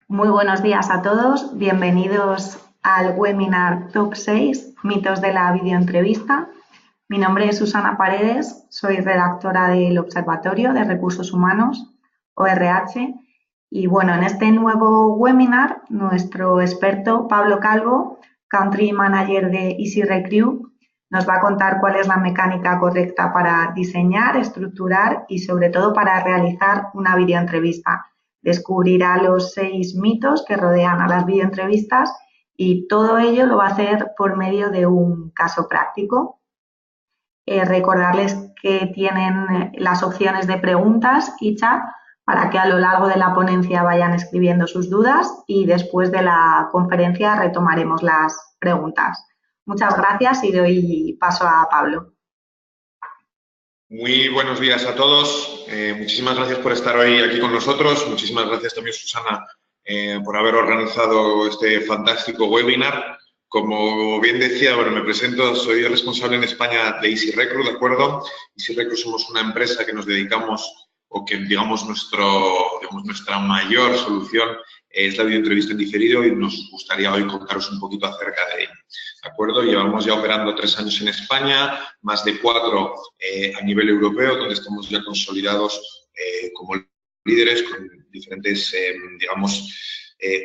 Muy buenos días a todos, bienvenidos al webinar Top 6 mitos de la videoentrevista. Mi nombre es Susana Paredes, soy redactora del Observatorio de Recursos Humanos, ORH, y bueno, en este nuevo webinar, nuestro experto Pablo Calvo, Country Manager de Easy Recruit, nos va a contar cuál es la mecánica correcta para diseñar, estructurar y sobre todo para realizar una videoentrevista. Descubrirá los 6 mitos que rodean a las videoentrevistas y todo ello lo va a hacer por medio de un caso práctico. Recordarles que tienen las opciones de preguntas y chat para que a lo largo de la ponencia vayan escribiendo sus dudas y después de la conferencia retomaremos las preguntas. Muchas gracias y doy paso a Pablo. Muy buenos días a todos. Muchísimas gracias por estar hoy aquí con nosotros. Muchísimas gracias también, Susana, por haber organizado este fantástico webinar. Como bien decía, bueno, me presento, soy el responsable en España de Easy Recruit, ¿de acuerdo? Easy Recruit somos una empresa que nos dedicamos, o que digamos nuestra mayor solución es la videoentrevista en diferido y nos gustaría hoy contaros un poquito acerca de ello. ¿De acuerdo? Llevamos ya operando 3 años en España, más de 4 a nivel europeo, donde estamos ya consolidados como líderes con diferentes,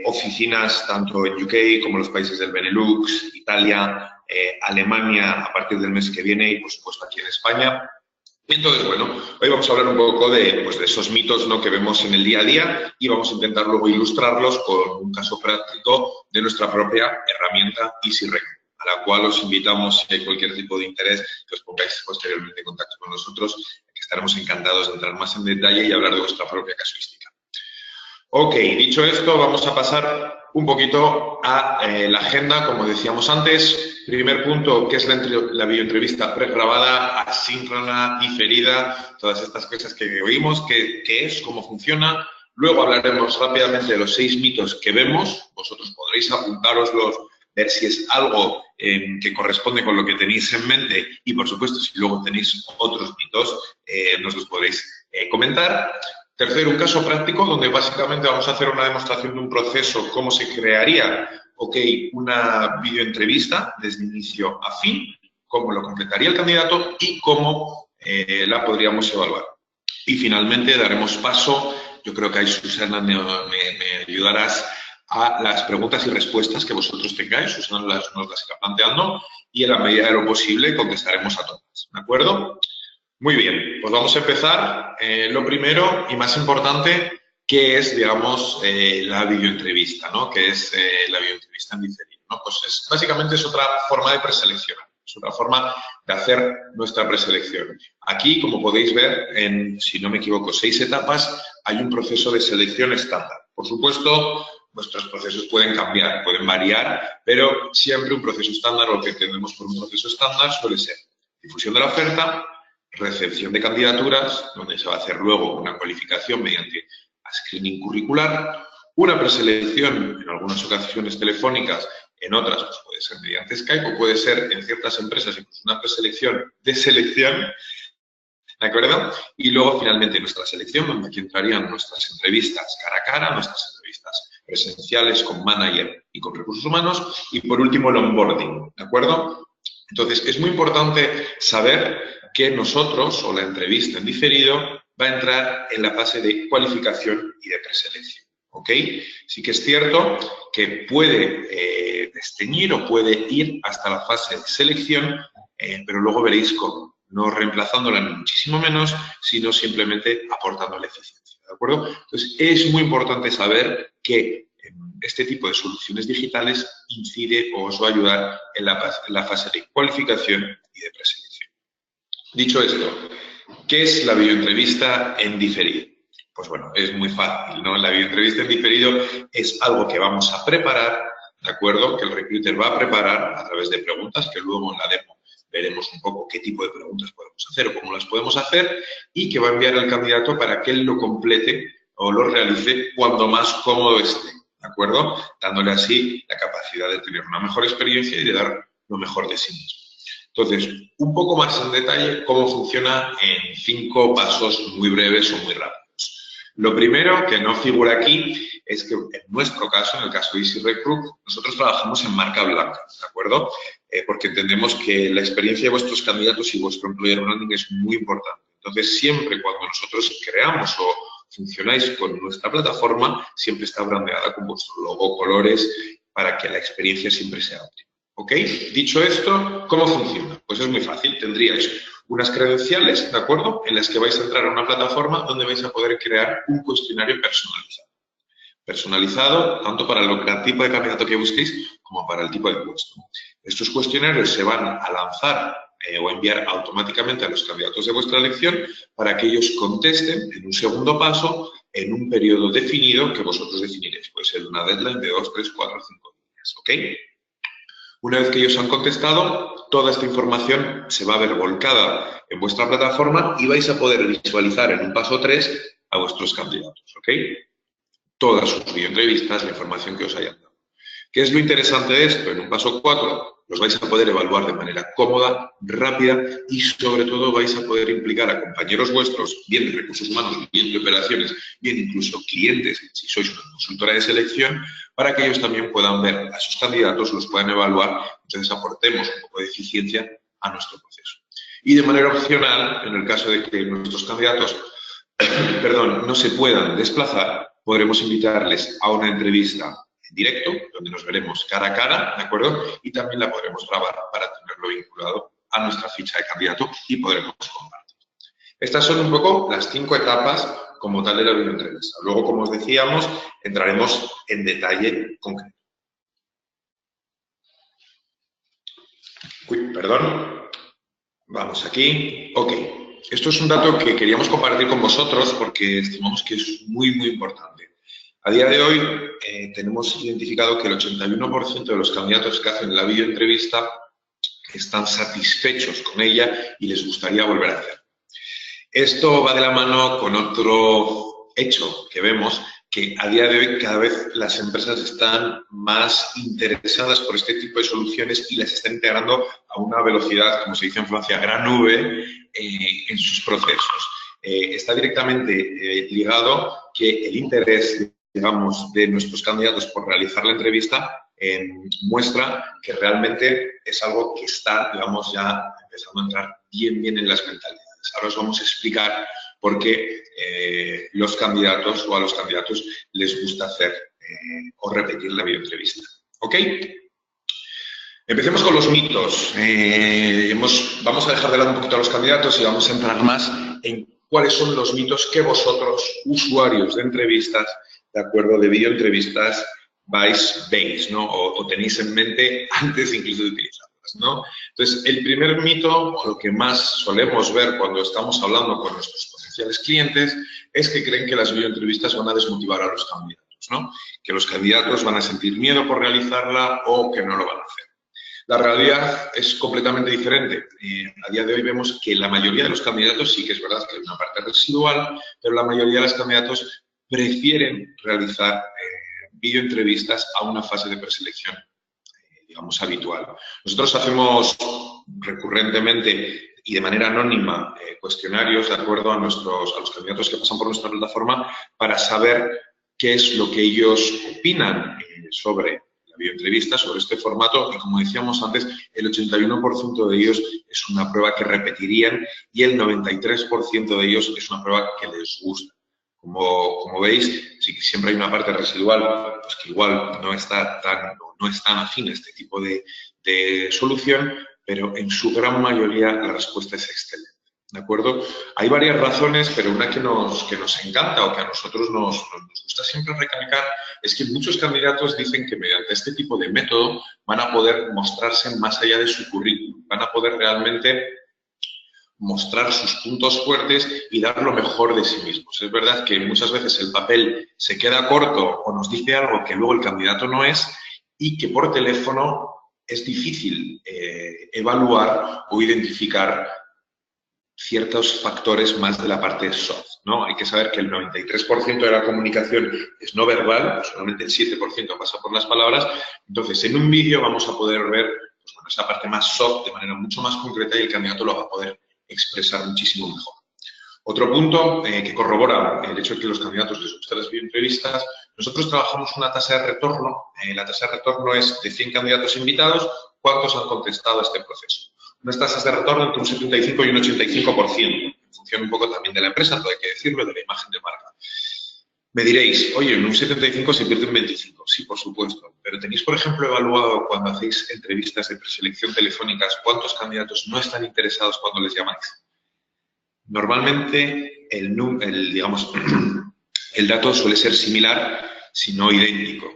oficinas tanto en UK como en los países del Benelux, Italia, Alemania a partir del mes que viene y, por supuesto, aquí en España. Entonces, bueno, hoy vamos a hablar un poco de esos mitos, ¿no?, que vemos en el día a día y vamos a intentar luego ilustrarlos con un caso práctico de nuestra propia herramienta Easy Recruit, a la cual os invitamos, si hay cualquier tipo de interés, que os pongáis posteriormente en contacto con nosotros, que estaremos encantados de entrar más en detalle y hablar de vuestra propia casuística. Ok, dicho esto, vamos a pasar un poquito a la agenda, como decíamos antes. Primer punto, ¿qué es la videoentrevista pregrabada, asíncrona, diferida? Todas estas cosas que oímos, ¿qué es? ¿Cómo funciona? Luego hablaremos rápidamente de los 6 mitos que vemos. Vosotros podréis apuntároslos, ver si es algo que corresponde con lo que tenéis en mente y, por supuesto, si luego tenéis otros mitos, nos los podréis comentar. Tercero, un caso práctico donde básicamente vamos a hacer una demostración de un proceso, cómo se crearía, una videoentrevista desde inicio a fin, cómo lo completaría el candidato y cómo la podríamos evaluar. Y finalmente daremos paso, yo creo que ahí Susana me ayudarás, a las preguntas y respuestas que vosotros tengáis. Susana nos las irá planteando y en la medida de lo posible contestaremos a todas, ¿de acuerdo? Muy bien, pues vamos a empezar. Lo primero y más importante, ¿qué es, digamos, la videoentrevista, ¿no? ¿Qué es la videoentrevista en diferido, ¿no? Pues básicamente es otra forma de preseleccionar, es otra forma de hacer nuestra preselección. Aquí, como podéis ver, en, si no me equivoco, 6 etapas, hay un proceso de selección estándar. Por supuesto, nuestros procesos pueden cambiar, pueden variar, pero siempre un proceso estándar, lo que entendemos por un proceso estándar, suele ser difusión de la oferta, recepción de candidaturas, donde se va a hacer luego una cualificación mediante screening curricular, una preselección en algunas ocasiones telefónicas, en otras pues puede ser mediante Skype o puede ser en ciertas empresas incluso una preselección de selección, ¿de acuerdo? Y luego finalmente nuestra selección, donde aquí entrarían nuestras entrevistas cara a cara, nuestras entrevistas presenciales con manager y con recursos humanos y por último el onboarding, ¿de acuerdo? Entonces, es muy importante saber que nosotros, o la entrevista en diferido, va a entrar en la fase de cualificación y de preselección, ¿ok? Sí que es cierto que puede desteñir o puede ir hasta la fase de selección, pero luego veréis cómo, no reemplazándola ni muchísimo menos, sino simplemente aportándole eficiencia, ¿de acuerdo? Entonces, es muy importante saber que este tipo de soluciones digitales incide o os va a ayudar en la fase de cualificación y de preselección. Dicho esto, ¿qué es la videoentrevista en diferido? Pues bueno, es muy fácil, ¿no? La videoentrevista en diferido es algo que vamos a preparar, ¿de acuerdo? Que el recruiter va a preparar a través de preguntas, que luego en la demo veremos un poco qué tipo de preguntas podemos hacer o cómo las podemos hacer, y que va a enviar al candidato para que él lo complete o lo realice cuando más cómodo esté, ¿de acuerdo? Dándole así la capacidad de tener una mejor experiencia y de dar lo mejor de sí mismo. Entonces, un poco más en detalle cómo funciona en 5 pasos muy breves o muy rápidos. Lo primero que no figura aquí es que en nuestro caso, en el caso de Easy Recruit, nosotros trabajamos en marca blanca, ¿de acuerdo? Porque entendemos que la experiencia de vuestros candidatos y vuestro employer branding es muy importante. Entonces, siempre cuando nosotros creamos o funcionáis con nuestra plataforma, siempre está brandeada con vuestro logo, colores, para que la experiencia siempre sea óptima. ¿Ok? Dicho esto, ¿cómo funciona? Pues es muy fácil. Tendríais unas credenciales, ¿de acuerdo?, en las que vais a entrar a una plataforma donde vais a poder crear un cuestionario personalizado. Personalizado tanto para el tipo de candidato que busquéis como para el tipo de puesto. Estos cuestionarios se van a lanzar o enviar automáticamente a los candidatos de vuestra elección para que ellos contesten en un segundo paso en un periodo definido que vosotros definiréis. Puede ser una deadline de 2, 3, 4, 5 días. ¿Ok? Una vez que ellos han contestado, toda esta información se va a ver volcada en vuestra plataforma y vais a poder visualizar en un paso 3 a vuestros candidatos. ¿Ok? Todas sus videoentrevistas, la información que os hayan dado. ¿Qué es lo interesante de esto? En un paso 4 los vais a poder evaluar de manera cómoda, rápida y sobre todo vais a poder implicar a compañeros vuestros, bien de recursos humanos, bien de operaciones, bien incluso clientes, si sois una consultora de selección, para que ellos también puedan ver a sus candidatos, los puedan evaluar, entonces aportemos un poco de eficiencia a nuestro proceso. Y de manera opcional, en el caso de que nuestros candidatos no se puedan desplazar, podremos invitarles a una entrevista en directo, donde nos veremos cara a cara, ¿de acuerdo? Y también la podremos grabar para tenerlo vinculado a nuestra ficha de candidato y podremos compartir. Estas son un poco las 5 etapas como tal de la videoentrevista. Luego, como os decíamos, entraremos en detalle concreto. Uy, perdón. Vamos aquí. Ok. Esto es un dato que queríamos compartir con vosotros porque estimamos que es muy, muy importante. A día de hoy tenemos identificado que el 81% de los candidatos que hacen la videoentrevista están satisfechos con ella y les gustaría volver a hacer. Esto va de la mano con otro hecho que vemos, que a día de hoy cada vez las empresas están más interesadas por este tipo de soluciones y las están integrando a una velocidad, como se dice en Francia, gran V en sus procesos. Está directamente ligado que el interés, digamos, de nuestros candidatos por realizar la entrevista muestra que realmente es algo que está, digamos, ya empezando a entrar bien en las mentalidades. Ahora os vamos a explicar por qué los candidatos o a los candidatos les gusta hacer o repetir la videoentrevista. ¿Ok? Empecemos con los mitos. Vamos a dejar de lado un poquito a los candidatos y vamos a entrar más en cuáles son los mitos que vosotros, usuarios de entrevistas, de acuerdo, de videoentrevistas, veis, ¿no? O tenéis en mente antes incluso de utilizarlas, ¿no? Entonces, el primer mito, o lo que más solemos ver cuando estamos hablando con nuestros potenciales clientes, es que creen que las videoentrevistas van a desmotivar a los candidatos, ¿no? Que los candidatos van a sentir miedo por realizarla o que no lo van a hacer. La realidad es completamente diferente. A día de hoy vemos que la mayoría de los candidatos, sí que es verdad que hay una parte residual, pero la mayoría de los candidatos prefieren realizar videoentrevistas a una fase de preselección, digamos, habitual. Nosotros hacemos recurrentemente y de manera anónima cuestionarios de acuerdo a los candidatos que pasan por nuestra plataforma para saber qué es lo que ellos opinan sobre la videoentrevista, sobre este formato, y como decíamos antes, el 81% de ellos es una prueba que repetirían y el 93% de ellos es una prueba que les gusta. Como veis, sí que siempre hay una parte residual, pues que igual no es tan afín a este tipo de solución, pero en su gran mayoría la respuesta es excelente. ¿De acuerdo? Hay varias razones, pero una que nos encanta o que a nosotros nos gusta siempre recalcar es que muchos candidatos dicen que mediante este tipo de método van a poder mostrarse más allá de su currículum, van a poder realmente mostrar sus puntos fuertes y dar lo mejor de sí mismos. Es verdad que muchas veces el papel se queda corto o nos dice algo que luego el candidato no es y que por teléfono es difícil evaluar o identificar ciertos factores más de la parte soft, ¿no? Hay que saber que el 93% de la comunicación es no verbal, solamente el 7% pasa por las palabras. Entonces, en un vídeo vamos a poder ver pues, bueno, esa parte más soft de manera mucho más concreta y el candidato lo va a poder expresar muchísimo mejor. Otro punto que corrobora el hecho de que los candidatos les gustan las videoentrevistas, nosotros trabajamos una tasa de retorno. La tasa de retorno es de 100 candidatos invitados, ¿cuántos han contestado a este proceso? Unas tasas de retorno entre un 75 y un 85%. En función un poco también de la empresa, todo hay que decirlo, de la imagen de marca. Me diréis, oye, en un 75 se pierde un 25. Sí, por supuesto. Pero ¿tenéis, por ejemplo, evaluado cuando hacéis entrevistas de preselección telefónicas cuántos candidatos no están interesados cuando les llamáis? Normalmente digamos, el dato suele ser similar, si no idéntico.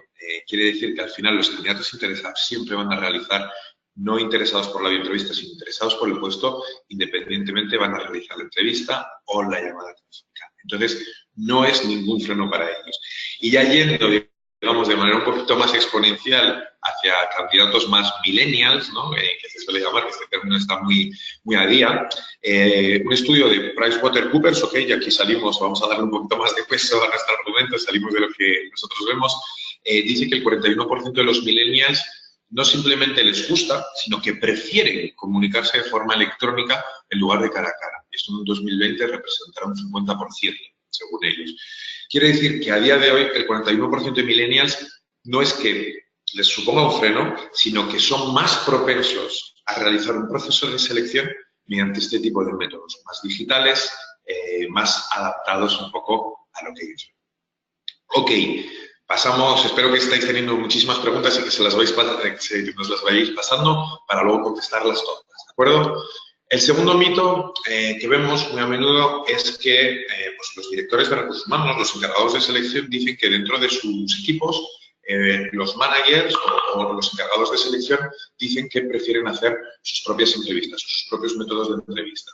Quiere decir que al final los candidatos interesados siempre van a realizar, no interesados por la videoentrevista, sino interesados por el puesto, independientemente van a realizar la entrevista o la llamada telefónica. Entonces, no es ningún freno para ellos. Y ya yendo, digamos, de manera un poquito más exponencial hacia candidatos más millennials, ¿no? Que se suele llamar, que este término está muy a día. Un estudio de PricewaterhouseCoopers, ok, y aquí salimos, vamos a darle un poquito más de peso a nuestro argumento, salimos de lo que nosotros vemos, dice que el 41% de los millennials no simplemente les gusta, sino que prefieren comunicarse de forma electrónica en lugar de cara a cara. Esto en 2020 representará un 50%, según ellos. Quiere decir que a día de hoy el 41% de millennials no es que les suponga un freno, sino que son más propensos a realizar un proceso de selección mediante este tipo de métodos, más digitales, más adaptados un poco a lo que ellos ven. Ok, pasamos, espero que estáis teniendo muchísimas preguntas y que nos las vayáis pasando para luego contestarlas todas, ¿de acuerdo? El segundo mito que vemos muy a menudo es que pues los directores de recursos humanos, los encargados de selección, dicen que dentro de sus equipos los managers o los encargados de selección dicen que prefieren hacer sus propias entrevistas, sus propios métodos de entrevista.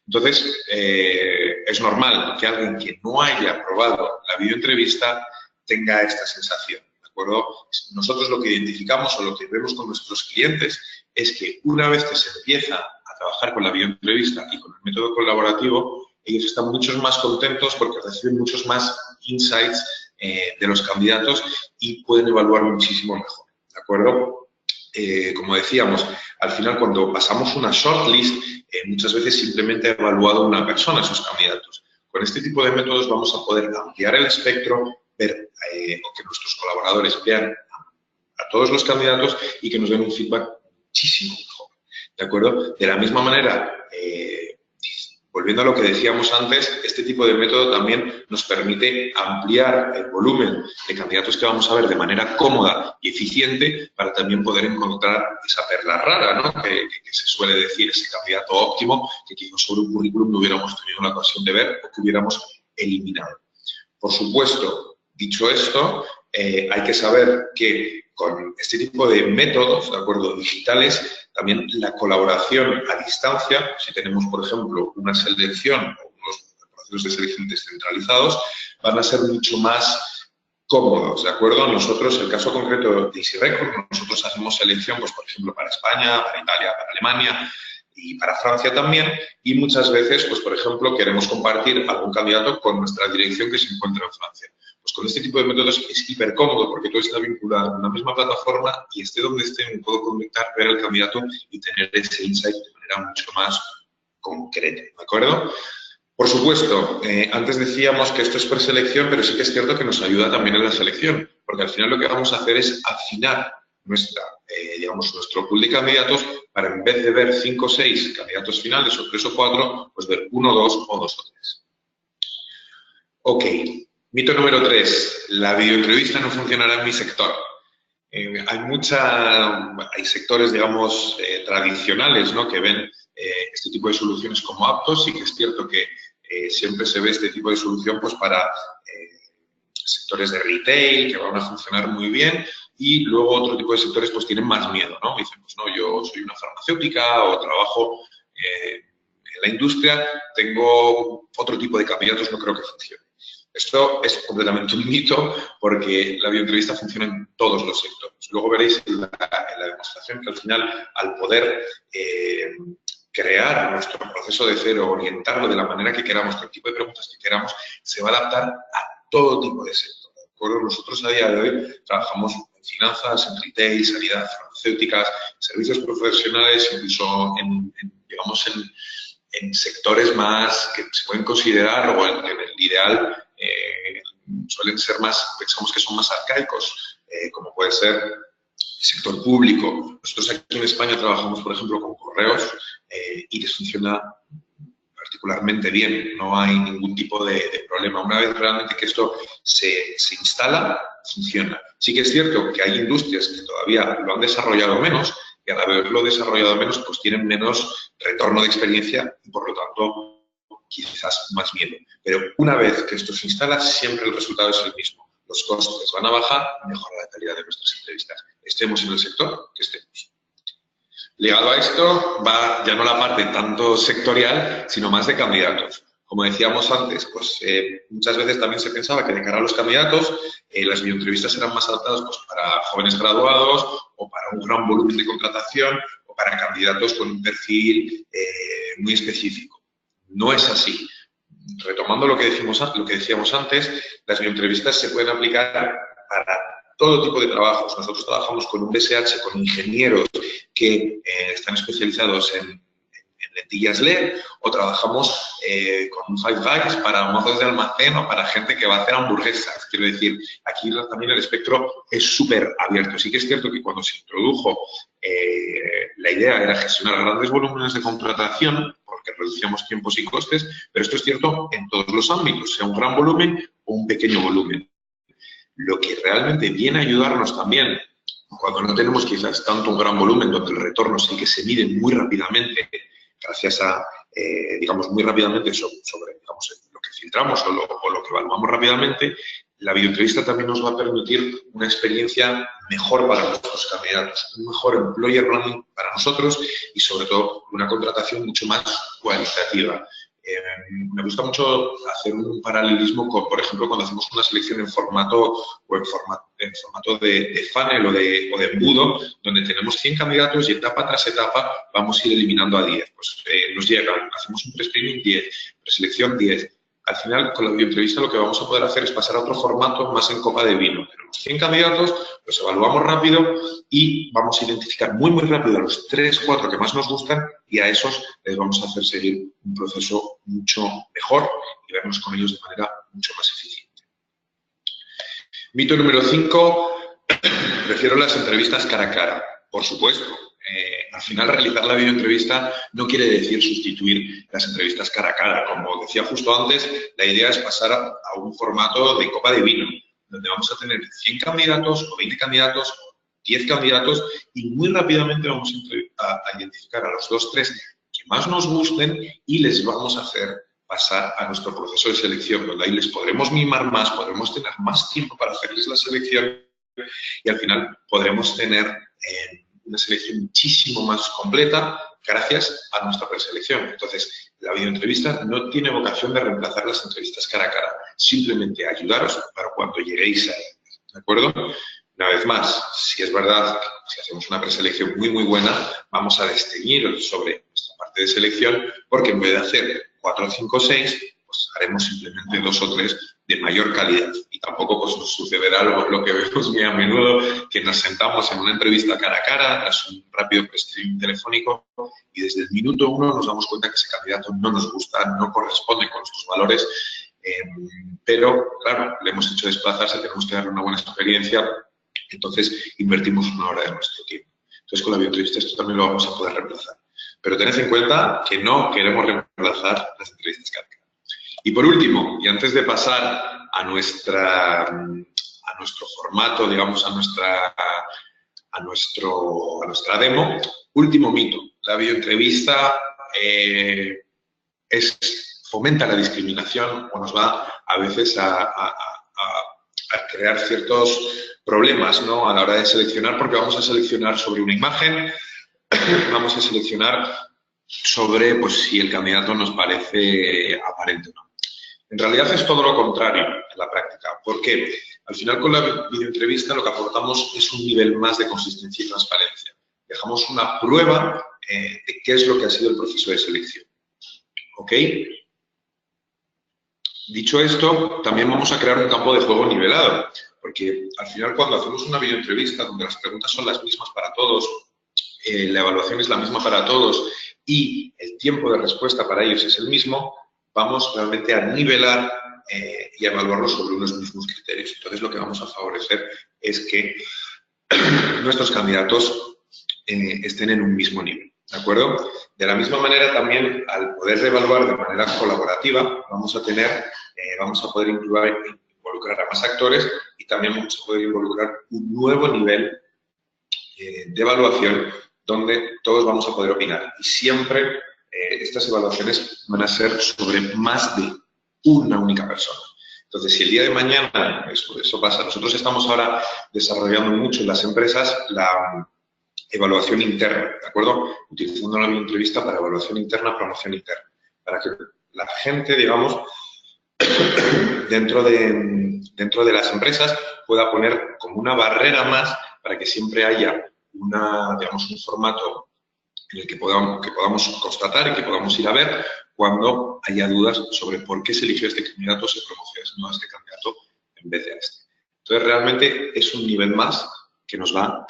Entonces, es normal que alguien que no haya probado la videoentrevista tenga esta sensación, ¿de acuerdo? Nosotros lo que identificamos o lo que vemos con nuestros clientes es que una vez que se empieza a trabajar con la videoentrevista y con el método colaborativo, ellos están mucho más contentos porque reciben muchos más insights de los candidatos y pueden evaluar muchísimo mejor, ¿de acuerdo? Como decíamos, al final cuando pasamos una shortlist, muchas veces simplemente ha evaluado una persona esos candidatos. Con este tipo de métodos vamos a poder ampliar el espectro, ver o que nuestros colaboradores vean a todos los candidatos y que nos den un feedback muchísimo mejor, ¿de acuerdo? De la misma manera, volviendo a lo que decíamos antes, este tipo de método también nos permite ampliar el volumen de candidatos que vamos a ver de manera cómoda y eficiente para también poder encontrar esa perla rara, ¿no? Que se suele decir, ese candidato óptimo que quizás sobre un currículum no hubiéramos tenido la ocasión de ver o que hubiéramos eliminado. Por supuesto, dicho esto, hay que saber que con este tipo de métodos, de acuerdo, digitales, también la colaboración a distancia, si tenemos, por ejemplo, una selección o unos procesos de selección descentralizados, van a ser mucho más cómodos, ¿de acuerdo? Nosotros, el caso concreto de Easy Record, nosotros hacemos selección, pues, por ejemplo, para España, para Italia, para Alemania y para Francia también, y muchas veces, pues, por ejemplo, queremos compartir algún candidato con nuestra dirección que se encuentra en Francia. Pues con este tipo de métodos es hiper cómodo porque todo está vinculado en la misma plataforma y esté donde esté me puedo conectar, ver al candidato y tener ese insight de manera mucho más concreta, ¿de acuerdo? Por supuesto, antes decíamos que esto es preselección, pero sí que es cierto que nos ayuda también en la selección, porque al final lo que vamos a hacer es afinar nuestro pool de candidatos para en vez de ver 5 o 6 candidatos finales o 3 o 4, pues ver 1, 2 o 2 o 3. Ok. Mito número 3, la videoentrevista no funcionará en mi sector. Hay sectores, digamos, tradicionales, ¿no?, que ven este tipo de soluciones como aptos. Sí que es cierto que siempre se ve este tipo de solución pues para sectores de retail, que van a funcionar muy bien, y luego otro tipo de sectores pues tienen más miedo, ¿no? Dicen, pues no, yo soy una farmacéutica o trabajo en la industria, tengo otro tipo de candidatos, no creo que funcione. Esto es completamente un mito porque la videoentrevista funciona en todos los sectores. Luego veréis en la demostración que al final, al poder crear nuestro proceso de cero, orientarlo de la manera que queramos, con el tipo de preguntas que queramos, se va a adaptar a todo tipo de sector. ¿De acuerdo? Nosotros a día de hoy trabajamos en finanzas, en retail, sanidad, farmacéuticas, servicios profesionales, incluso en sectores más que se pueden considerar, o en el ideal, suelen ser más, pensamos que son más arcaicos, como puede ser el sector público. Nosotros aquí en España trabajamos, por ejemplo, con correos y les funciona particularmente bien, no hay ningún tipo de problema. Una vez realmente que esto se instala, funciona. Sí que es cierto que hay industrias que todavía lo han desarrollado menos y al haberlo desarrollado menos, pues tienen menos retorno de experiencia y por lo tanto quizás más miedo. Pero una vez que esto se instala, siempre el resultado es el mismo. Los costes van a bajar, mejora la calidad de nuestras entrevistas. Estemos en el sector que estemos. Ligado a esto va ya no la parte tanto sectorial, sino más de candidatos. Como decíamos antes, pues muchas veces también se pensaba que de cara a los candidatos las videoentrevistas eran más adaptadas pues, para jóvenes graduados o para un gran volumen de contratación o para candidatos con un perfil muy específico. No es así. Retomando lo que decíamos antes, las videoentrevistas se pueden aplicar para todo tipo de trabajos. Nosotros trabajamos con un BSH, con ingenieros que están especializados en lentillas LED, o trabajamos con un Five Guys para mozos de almacén o para gente que va a hacer hamburguesas. Quiero decir, aquí también el espectro es súper abierto. Sí que es cierto que cuando se introdujo la idea era gestionar grandes volúmenes de contratación, porque reducíamos tiempos y costes, pero esto es cierto en todos los ámbitos, sea un gran volumen o un pequeño volumen. Lo que realmente viene a ayudarnos también, cuando no tenemos quizás tanto un gran volumen, donde el retorno sí que se mide muy rápidamente, gracias a, digamos, muy rápidamente sobre digamos, lo que filtramos o lo que evaluamos rápidamente, la videoentrevista también nos va a permitir una experiencia mejor para nuestros candidatos, un mejor employer branding para nosotros y, sobre todo, una contratación mucho más cualitativa. Me gusta mucho hacer un paralelismo con, por ejemplo, cuando hacemos una selección en formato o en formato de funnel o de embudo, donde tenemos 100 candidatos y etapa tras etapa vamos a ir eliminando a 10. Pues nos llegan, hacemos un pre-screening 10, preselección 10. Al final, con la videoentrevista lo que vamos a poder hacer es pasar a otro formato más en copa de vino. Tenemos 100 candidatos, los evaluamos rápido y vamos a identificar muy rápido a los 3, 4 que más nos gustan y a esos les vamos a hacer seguir un proceso mucho mejor y vernos con ellos de manera mucho más eficiente. Mito número 5, prefiero las entrevistas cara a cara. Por supuesto. Al final, realizar la videoentrevista no quiere decir sustituir las entrevistas cara a cara. Como decía justo antes, la idea es pasar a un formato de copa de vino, donde vamos a tener 100 candidatos o 20 candidatos o 10 candidatos y muy rápidamente vamos a identificar a los 2, 3 que más nos gusten y les vamos a hacer pasar a nuestro proceso de selección, donde ahí les podremos mimar más, podremos tener más tiempo para hacerles la selección y al final podremos tener una selección muchísimo más completa gracias a nuestra preselección. Entonces, la videoentrevista no tiene vocación de reemplazar las entrevistas cara a cara, simplemente ayudaros para cuando lleguéis a ellas, ¿de acuerdo? Una vez más, si es verdad que si hacemos una preselección muy buena, vamos a desteñir sobre nuestra parte de selección, porque en vez de hacer 4, 5, 6, pues haremos simplemente 2 o 3 de mayor calidad. Y tampoco pues, nos sucederá lo que vemos muy a menudo, que nos sentamos en una entrevista cara a cara, tras un rápido pre-screening telefónico, y desde el minuto 1 nos damos cuenta que ese candidato no nos gusta, no corresponde con nuestros valores, pero, claro, le hemos hecho desplazarse, tenemos que darle una buena experiencia, entonces invertimos una hora de nuestro tiempo. Entonces, con la videoentrevista esto también lo vamos a poder reemplazar. Pero tened en cuenta que no queremos reemplazar las entrevistas cara a cara. Y por último, y antes de pasar a nuestro formato, digamos, a nuestra demo, último mito. La videoentrevista fomenta la discriminación o nos va a veces a crear ciertos problemas, ¿no? A la hora de seleccionar, porque vamos a seleccionar sobre una imagen, vamos a seleccionar sobre pues, si el candidato nos parece aparente o no. En realidad es todo lo contrario en la práctica. ¿Por qué? Al final, con la videoentrevista lo que aportamos es un nivel más de consistencia y transparencia. Dejamos una prueba de qué es lo que ha sido el proceso de selección. ¿Ok? Dicho esto, también vamos a crear un campo de juego nivelado, porque al final cuando hacemos una videoentrevista donde las preguntas son las mismas para todos, la evaluación es la misma para todos y el tiempo de respuesta para ellos es el mismo, vamos realmente a nivelar y a evaluarlos sobre unos mismos criterios. Entonces, lo que vamos a favorecer es que nuestros candidatos estén en un mismo nivel, ¿de acuerdo? De la misma manera, también, al poder evaluar de manera colaborativa, vamos a poder involucrar a más actores y también vamos a poder involucrar un nuevo nivel de evaluación donde todos vamos a poder opinar. Y siempre estas evaluaciones van a ser sobre más de una única persona. Entonces, si el día de mañana, eso pasa, nosotros estamos ahora desarrollando mucho en las empresas la evaluación interna, ¿de acuerdo? Utilizando la entrevista para evaluación interna, promoción interna, para que la gente, digamos, dentro de las empresas pueda poner como una barrera más para que siempre haya un formato en el que podamos constatar y que podamos ir a ver cuando haya dudas sobre por qué se eligió este candidato, se promociona a este candidato en vez de a este. Entonces, realmente es un nivel más que nos va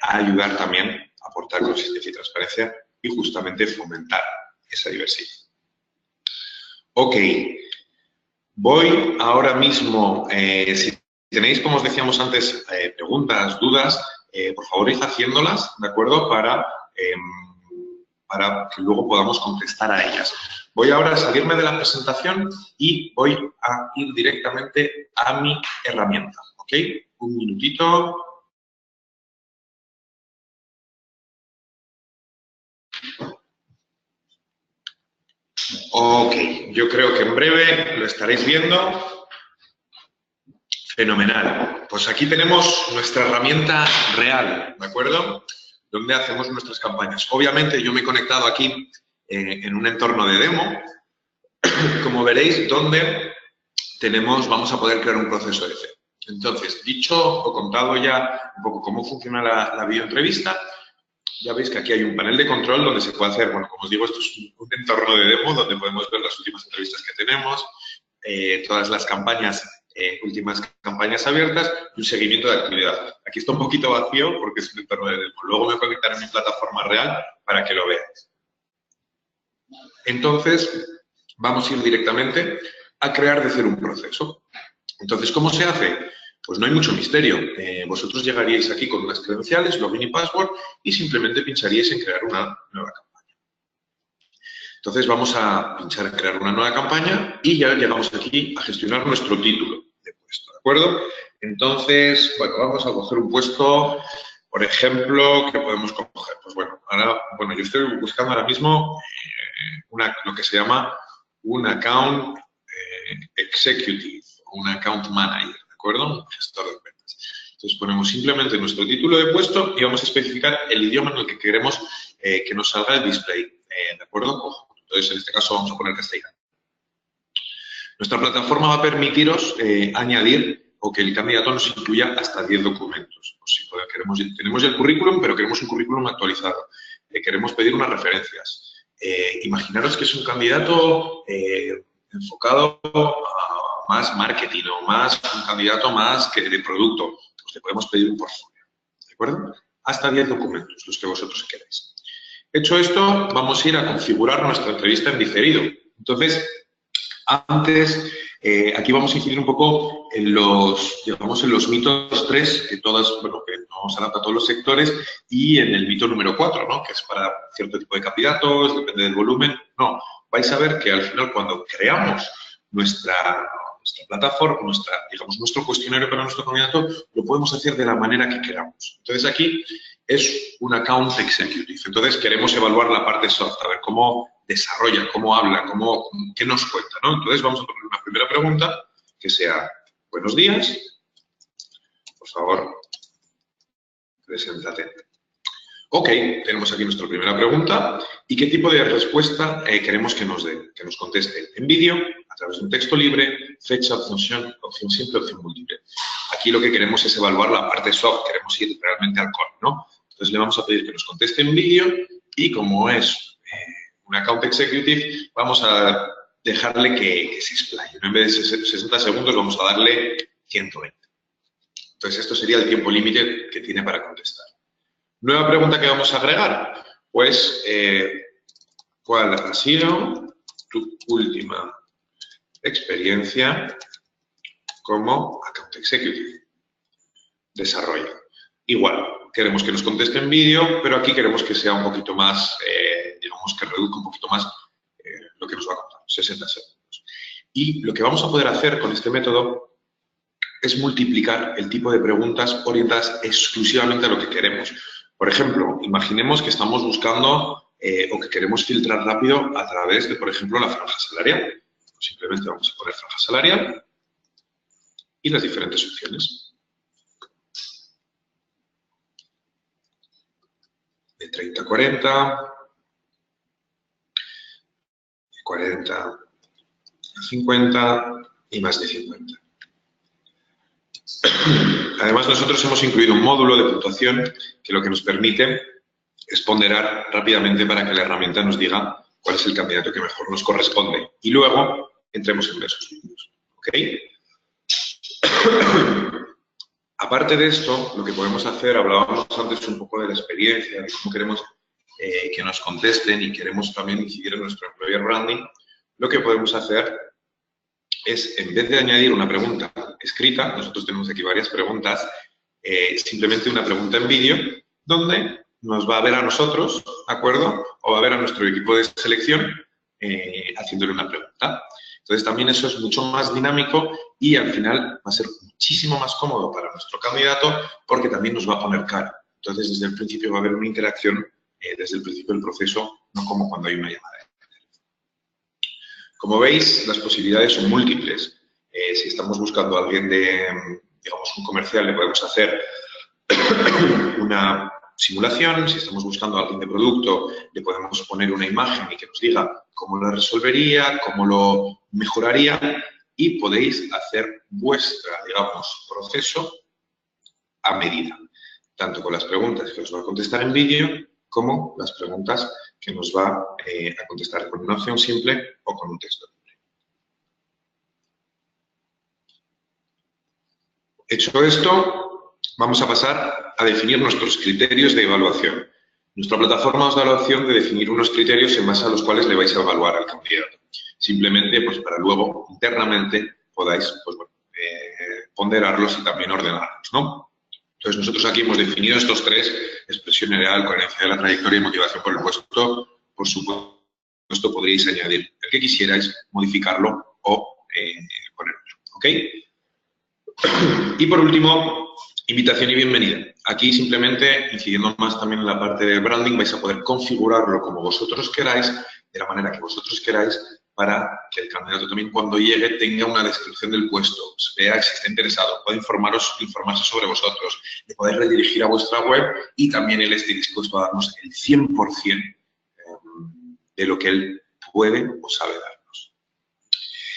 a ayudar también a aportar consistencia y transparencia y justamente fomentar esa diversidad. Ok. Voy ahora mismo, si tenéis, como os decíamos antes, preguntas, dudas, por favor, id haciéndolas, ¿de acuerdo? Para que luego podamos contestar a ellas. Voy ahora a salirme de la presentación y voy a ir directamente a mi herramienta, ¿ok? Un minutito. Ok, yo creo que en breve lo estaréis viendo. Fenomenal. Pues aquí tenemos nuestra herramienta real, ¿de acuerdo? Donde hacemos nuestras campañas. Obviamente yo me he conectado aquí en un entorno de demo, como veréis, donde vamos a poder crear un proceso de cero. Entonces, dicho o contado ya un poco cómo funciona la videoentrevista, ya veis que aquí hay un panel de control donde se puede hacer, bueno, como os digo, esto es un entorno de demo donde podemos ver las últimas entrevistas que tenemos, todas las últimas campañas abiertas y un seguimiento de actividad. Aquí está un poquito vacío porque es un entorno de demo. Luego me voy a conectar en mi plataforma real para que lo veáis. Entonces, vamos a ir directamente a crear de cero un proceso. Entonces, ¿cómo se hace? Pues no hay mucho misterio. Vosotros llegaríais aquí con unas credenciales, login y password, y simplemente pincharíais en crear una nueva campaña. Entonces, vamos a pinchar en crear una nueva campaña y ya llegamos aquí a gestionar nuestro título de puesto, ¿de acuerdo? Entonces, bueno, vamos a coger un puesto, por ejemplo, ¿qué podemos coger? Pues bueno, yo estoy buscando ahora mismo lo que se llama un account executive, un account manager, ¿de acuerdo? Un gestor de ventas. Entonces, ponemos simplemente nuestro título de puesto y vamos a especificar el idioma en el que queremos que nos salga el display, ¿de acuerdo? Entonces, en este caso vamos a poner castellano. Nuestra plataforma va a permitiros añadir o que el candidato nos incluya hasta 10 documentos. Pues si tenemos ya el currículum, pero queremos un currículum actualizado. Queremos pedir unas referencias. Imaginaros que es un candidato enfocado a más marketing o un candidato más que de producto. Pues le podemos pedir un portfolio, ¿de acuerdo? Hasta 10 documentos, los que vosotros queráis. Hecho esto, vamos a ir a configurar nuestra entrevista en diferido. Entonces, antes, aquí vamos a incidir un poco en los mitos 3, que no se adapta a todos los sectores, y en el mito número 4, ¿no? Que es para cierto tipo de candidatos, depende del volumen. No, vais a ver que al final cuando creamos nuestra plataforma, nuestro cuestionario para nuestro candidato, lo podemos hacer de la manera que queramos. Entonces, aquí es un account executive. Entonces, queremos evaluar la parte soft, a ver cómo desarrolla, cómo habla, qué nos cuenta, ¿no? Entonces, vamos a poner una primera pregunta que sea, buenos días, por favor, preséntate. Ok, tenemos aquí nuestra primera pregunta. ¿Y qué tipo de respuesta queremos que nos dé? Que nos conteste en vídeo, a través de un texto libre, fecha, opción simple, opción múltiple. Aquí lo que queremos es evaluar la parte soft, queremos ir realmente al core, ¿no? Entonces le vamos a pedir que nos conteste en vídeo y como es un account executive, vamos a dejarle que se explaye. En vez de 60 segundos vamos a darle 120. Entonces esto sería el tiempo límite que tiene para contestar. Nueva pregunta que vamos a agregar. Pues, ¿cuál ha sido tu última experiencia como Account Executive? Desarrollo. Igual, queremos que nos conteste en vídeo, pero aquí queremos que sea un poquito más, digamos que reduzca un poquito más lo que nos va a contar, 60 segundos. Y lo que vamos a poder hacer con este método es multiplicar el tipo de preguntas orientadas exclusivamente a lo que queremos. Por ejemplo, imaginemos que estamos buscando o que queremos filtrar rápido a través de, por ejemplo, la franja salarial. Simplemente vamos a poner franja salarial y las diferentes opciones. De 30 a 40, de 40 a 50 y más de 50. Además, nosotros hemos incluido un módulo de puntuación que lo que nos permite es ponderar rápidamente para que la herramienta nos diga cuál es el candidato que mejor nos corresponde. Y luego entremos en ver esos vídeos. ¿Ok? Aparte de esto, lo que podemos hacer, hablábamos antes un poco de la experiencia, de cómo queremos que nos contesten y queremos también incidir en nuestro employer branding, lo que podemos hacer es, en vez de añadir una pregunta escrita, nosotros tenemos aquí varias preguntas, simplemente una pregunta en vídeo, donde nos va a ver a nosotros, ¿de acuerdo? O va a ver a nuestro equipo de selección haciéndole una pregunta. Entonces, también eso es mucho más dinámico y al final va a ser muchísimo más cómodo para nuestro candidato porque también nos va a poner cara. Entonces, desde el principio va a haber una interacción desde el principio del proceso, no como cuando hay una llamada. Como veis, las posibilidades son múltiples. Si estamos buscando a alguien de, digamos, un comercial, le podemos hacer una simulación. Si estamos buscando a alguien de producto, le podemos poner una imagen y que nos diga cómo lo resolvería, cómo lo mejoraría y podéis hacer vuestra, digamos, proceso a medida, tanto con las preguntas que os va a contestar en vídeo como las preguntas que nos va a contestar con una opción simple o con un texto. Hecho esto, vamos a pasar a definir nuestros criterios de evaluación. Nuestra plataforma os da la opción de definir unos criterios en base a los cuales le vais a evaluar al candidato. Simplemente, pues para luego, internamente, podáis pues, bueno, ponderarlos y también ordenarlos, ¿no? Entonces, nosotros aquí hemos definido estos tres: expresión ideal, coherencia de la trayectoria y motivación por el puesto. Por supuesto, podríais añadir el que quisierais, modificarlo o ponerlo, ¿ok? Y por último, invitación y bienvenida. Aquí simplemente, incidiendo más también en la parte de branding, vais a poder configurarlo como vosotros queráis, de la manera que vosotros queráis, para que el candidato también cuando llegue tenga una descripción del puesto, vea si está interesado, pueda informarse sobre vosotros, le podáis redirigir a vuestra web y también él esté dispuesto a darnos el 100% de lo que él puede o sabe darnos.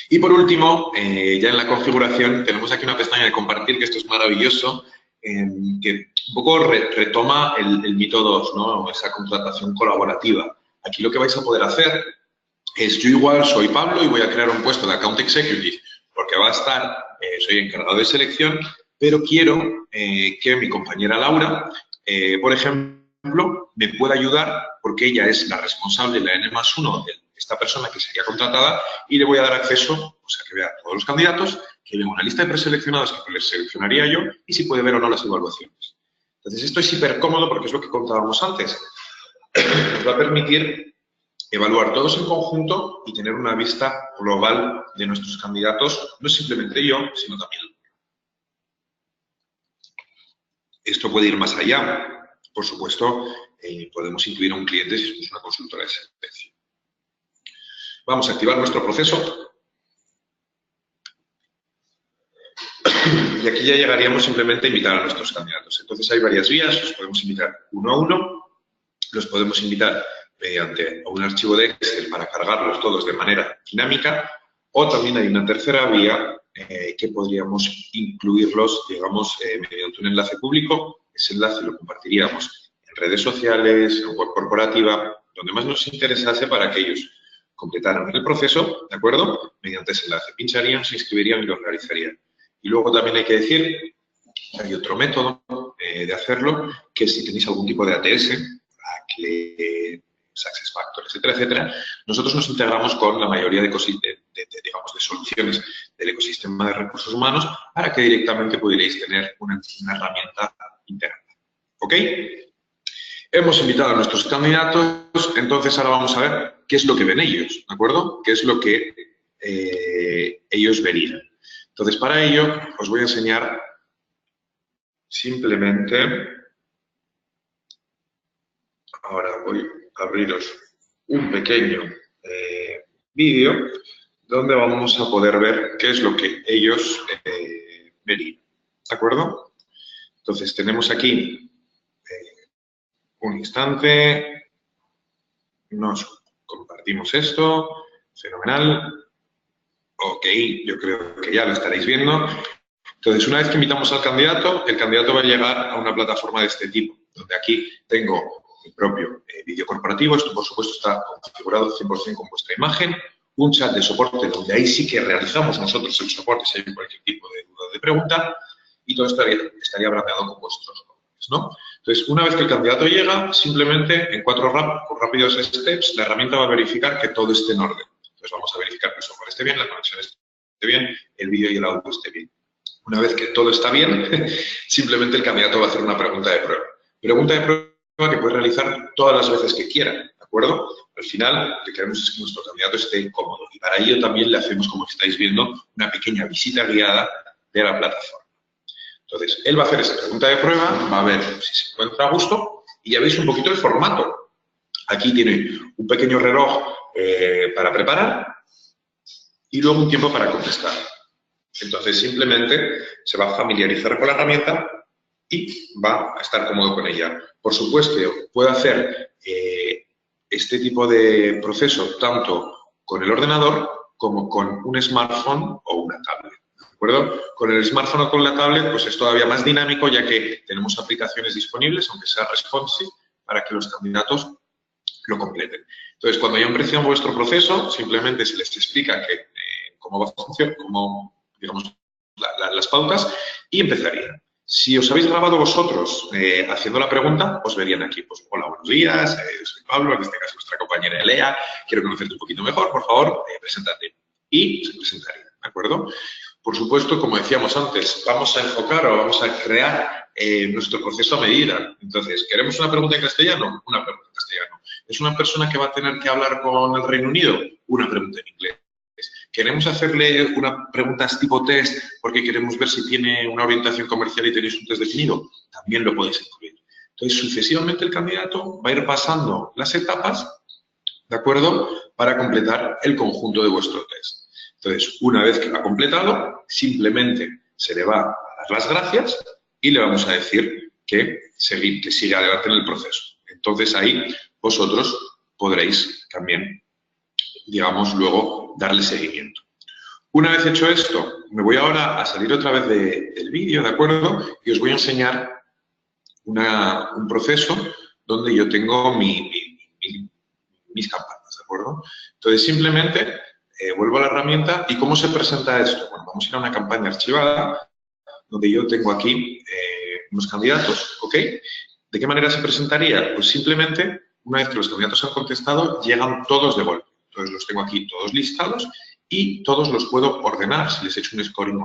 Y por último, ya en la configuración, tenemos aquí una pestaña de compartir, que esto es maravilloso, que un poco retoma el mito 2, ¿no? Esa contratación colaborativa. Aquí lo que vais a poder hacer es, yo igual soy Pablo y voy a crear un puesto de Account Executive porque va a estar, soy encargado de selección, pero quiero que mi compañera Laura, por ejemplo, me pueda ayudar porque ella es la responsable, la N+1 de esta persona que sería contratada y le voy a dar acceso, o sea, que vea todos los candidatos, que vea una lista de preseleccionados que les seleccionaría yo y si puede ver o no las evaluaciones. Entonces, esto es hiper cómodo porque es lo que contábamos antes. Nos va a permitir evaluar todos en conjunto y tener una vista global de nuestros candidatos, no simplemente yo, sino también el. Esto puede ir más allá. Por supuesto, podemos incluir a un cliente si somos una consultora de selección. Vamos a activar nuestro proceso. Y aquí ya llegaríamos simplemente a invitar a nuestros candidatos. Entonces, hay varias vías. Los podemos invitar uno a uno. Los podemos invitar mediante un archivo de Excel para cargarlos todos de manera dinámica, o también hay una tercera vía que podríamos incluirlos, digamos, mediante un enlace público. Ese enlace lo compartiríamos en redes sociales, en web corporativa, donde más nos interesase para que ellos completaran el proceso, ¿de acuerdo? Mediante ese enlace. Pincharían, se inscribirían y lo realizarían. Y luego también hay que decir que hay otro método de hacerlo, que si tenéis algún tipo de ATS, Success Factor, etcétera, etcétera, nosotros nos integramos con la mayoría de soluciones del ecosistema de recursos humanos para que directamente pudierais tener una herramienta integrada. ¿Ok? Hemos invitado a nuestros candidatos, entonces ahora vamos a ver qué es lo que ven ellos, ¿de acuerdo? ¿Qué es lo que ellos verían? Entonces, para ello, os voy a enseñar simplemente... Ahora voy a abriros un pequeño vídeo donde vamos a poder ver qué es lo que ellos verían. ¿De acuerdo? Entonces, tenemos aquí un instante. Nos compartimos esto. Fenomenal. Ok, yo creo que ya lo estaréis viendo. Entonces, una vez que invitamos al candidato, el candidato va a llegar a una plataforma de este tipo, donde aquí tengo mi propio vídeo corporativo. Esto, por supuesto, está configurado 100% con vuestra imagen. Un chat de soporte donde ahí sí que realizamos nosotros el soporte si hay cualquier tipo de duda o de pregunta. Y todo estaría brandeado con vuestros nombres, ¿no? Entonces, una vez que el candidato llega, simplemente en 4 rápidos steps, la herramienta va a verificar que todo esté en orden. Entonces, vamos a verificar que el software esté bien, la conexión esté bien, el vídeo y el audio esté bien. Una vez que todo está bien, simplemente el candidato va a hacer una pregunta de prueba. Pregunta de prueba que puede realizar todas las veces que quiera, ¿de acuerdo? Al final, lo que queremos es que nuestro candidato esté cómodo. Y para ello también le hacemos, como estáis viendo, una pequeña visita guiada de la plataforma. Entonces, él va a hacer esa pregunta de prueba, va a ver si se encuentra a gusto y ya veis un poquito el formato. Aquí tiene un pequeño reloj para preparar y luego un tiempo para contestar. Entonces, simplemente se va a familiarizar con la herramienta y va a estar cómodo con ella. Por supuesto, puede hacer este tipo de proceso tanto con el ordenador como con un smartphone o una tablet. ¿De acuerdo? Con el smartphone o con la tablet, pues es todavía más dinámico, ya que tenemos aplicaciones disponibles, aunque sea responsive, para que los candidatos lo completen. Entonces, cuando ya empecemos vuestro proceso, simplemente se les explica cómo va a funcionar, digamos, las pautas y empezarían. Si os habéis grabado vosotros haciendo la pregunta, os verían aquí. Pues, hola, buenos días, soy Pablo, en este caso nuestra compañera Elea, quiero conocerte un poquito mejor, por favor, preséntate. Y se presentaría, ¿de acuerdo? Por supuesto, como decíamos antes, vamos a enfocar o vamos a crear nuestro proceso a medida. Entonces, ¿queremos una pregunta en castellano? Una pregunta en castellano. ¿Es una persona que va a tener que hablar con el Reino Unido? Una pregunta en inglés. ¿Queremos hacerle unas preguntas tipo test porque queremos ver si tiene una orientación comercial y tenéis un test definido? También lo podéis incluir. Entonces, sucesivamente el candidato va a ir pasando las etapas, ¿de acuerdo?, para completar el conjunto de vuestro test. Entonces, una vez que lo ha completado, simplemente se le va a dar las gracias y le vamos a decir que siga adelante en el proceso. Entonces, ahí vosotros podréis también, digamos, luego darle seguimiento. Una vez hecho esto, me voy ahora a salir otra vez del vídeo, ¿de acuerdo? Y os voy a enseñar un proceso donde yo tengo mis campañas, ¿de acuerdo? Entonces, simplemente vuelvo a la herramienta y ¿cómo se presenta esto? Bueno, vamos a ir a una campaña archivada donde yo tengo aquí unos candidatos, ¿ok? ¿De qué manera se presentaría? Pues simplemente, una vez que los candidatos han contestado, llegan todos de golpe. Entonces, los tengo aquí todos listados y todos los puedo ordenar si les he hecho un scoring.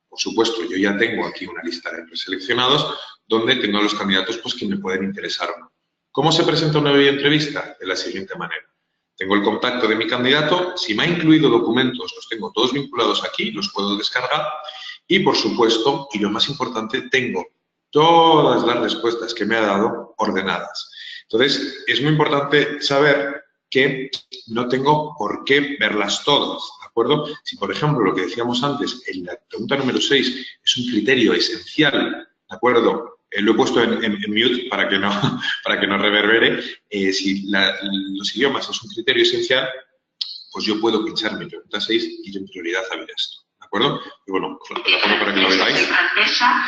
Por supuesto, yo ya tengo aquí una lista de preseleccionados donde tengo a los candidatos pues, que me pueden interesar o no. ¿Cómo se presenta una videoentrevista? De la siguiente manera. Tengo el contacto de mi candidato, si me ha incluido documentos, los tengo todos vinculados aquí, los puedo descargar y, por supuesto, y lo más importante, tengo todas las respuestas que me ha dado ordenadas. Entonces, es muy importante saber que no tengo por qué verlas todas, ¿de acuerdo? Si, por ejemplo, lo que decíamos antes, en la pregunta número 6 es un criterio esencial, ¿de acuerdo? Lo he puesto en mute para que no reverbere. Si los idiomas es un criterio esencial, pues yo puedo pinchar mi pregunta 6 y en prioridad a ver esto, ¿de acuerdo? Y bueno, pues la pongo para que lo veáis. Soy francesa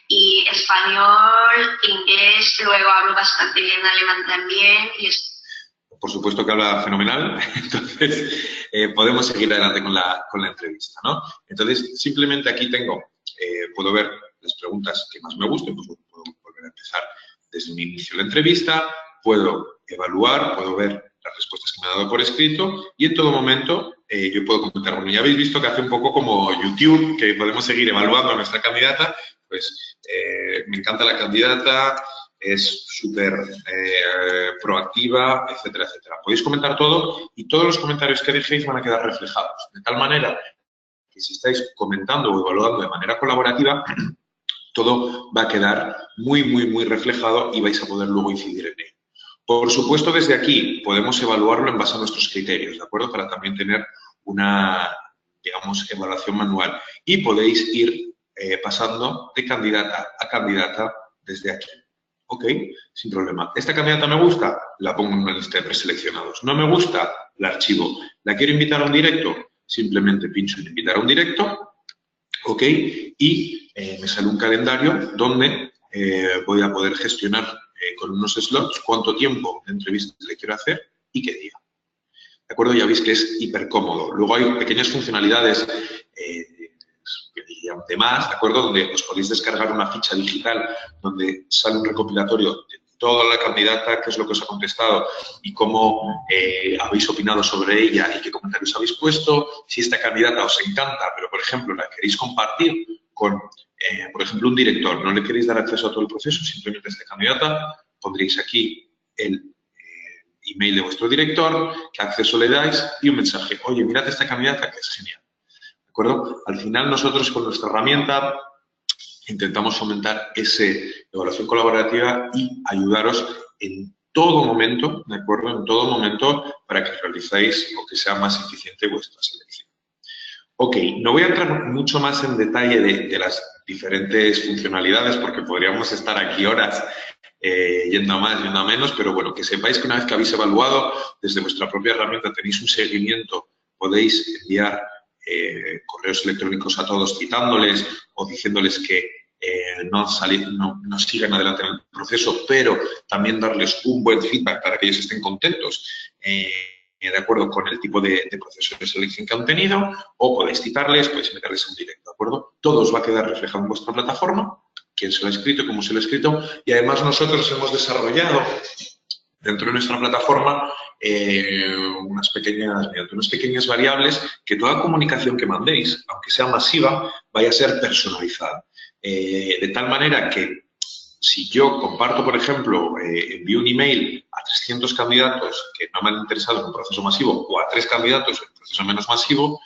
y español, inglés, luego hablo bastante bien alemán también y por supuesto que habla fenomenal, entonces podemos seguir adelante con la entrevista, ¿no? Entonces, simplemente aquí puedo ver las preguntas que más me gusten, pues puedo empezar desde un inicio de la entrevista, puedo evaluar, puedo ver las respuestas que me ha dado por escrito y en todo momento yo puedo comentar. Bueno, ya habéis visto que hace un poco como YouTube, que podemos seguir evaluando a nuestra candidata. Pues me encanta la candidata, es súper proactiva, etcétera, etcétera. Podéis comentar todo y todos los comentarios que dejéis van a quedar reflejados. De tal manera que si estáis comentando o evaluando de manera colaborativa, todo va a quedar muy, muy, muy reflejado y vais a poder luego incidir en ello. Por supuesto, desde aquí podemos evaluarlo en base a nuestros criterios, ¿de acuerdo? Para también tener una, digamos, evaluación manual. Y podéis ir pasando de candidata a candidata desde aquí. Ok, sin problema. ¿Esta candidata me gusta? La pongo en una lista de preseleccionados. ¿No me gusta? La archivo. ¿La quiero invitar a un directo? Simplemente pincho en invitar a un directo. Ok, y me sale un calendario donde voy a poder gestionar con unos slots cuánto tiempo de entrevista le quiero hacer y qué día. ¿De acuerdo? Ya veis que es hiper cómodo. Luego hay pequeñas funcionalidades que dirían de más, ¿de acuerdo? Donde os podéis descargar una ficha digital donde sale un recopilatorio de toda la candidata, qué es lo que os ha contestado y cómo habéis opinado sobre ella y qué comentarios habéis puesto. Si esta candidata os encanta, pero, por ejemplo, la queréis compartir con, por ejemplo, un director, no le queréis dar acceso a todo el proceso, simplemente a esta candidata, pondréis aquí el email de vuestro director, qué acceso le dais y un mensaje. Oye, mirad esta candidata que es genial. ¿De acuerdo? Al final, nosotros con nuestra herramienta intentamos fomentar esa evaluación colaborativa y ayudaros en todo momento, ¿de acuerdo? En todo momento para que realicéis o que sea más eficiente vuestra selección. Ok, no voy a entrar mucho más en detalle de las diferentes funcionalidades porque podríamos estar aquí horas yendo a más, yendo a menos, pero bueno, que sepáis que una vez que habéis evaluado, desde vuestra propia herramienta tenéis un seguimiento, podéis enviar correos electrónicos a todos citándoles o diciéndoles que no sigan adelante en el proceso, pero también darles un buen feedback para que ellos estén contentos de acuerdo con el tipo de proceso de selección que han tenido, o podéis citarles, podéis meterles en directo, ¿de acuerdo? Todo os va a quedar reflejado en vuestra plataforma, quién se lo ha escrito, cómo se lo ha escrito, y además nosotros hemos desarrollado dentro de nuestra plataforma mediante unas pequeñas variables que toda comunicación que mandéis, aunque sea masiva, vaya a ser personalizada. De tal manera que si yo comparto, por ejemplo, envío un email a 300 candidatos que no me han interesado en un proceso masivo o a 3 candidatos en un proceso menos masivo,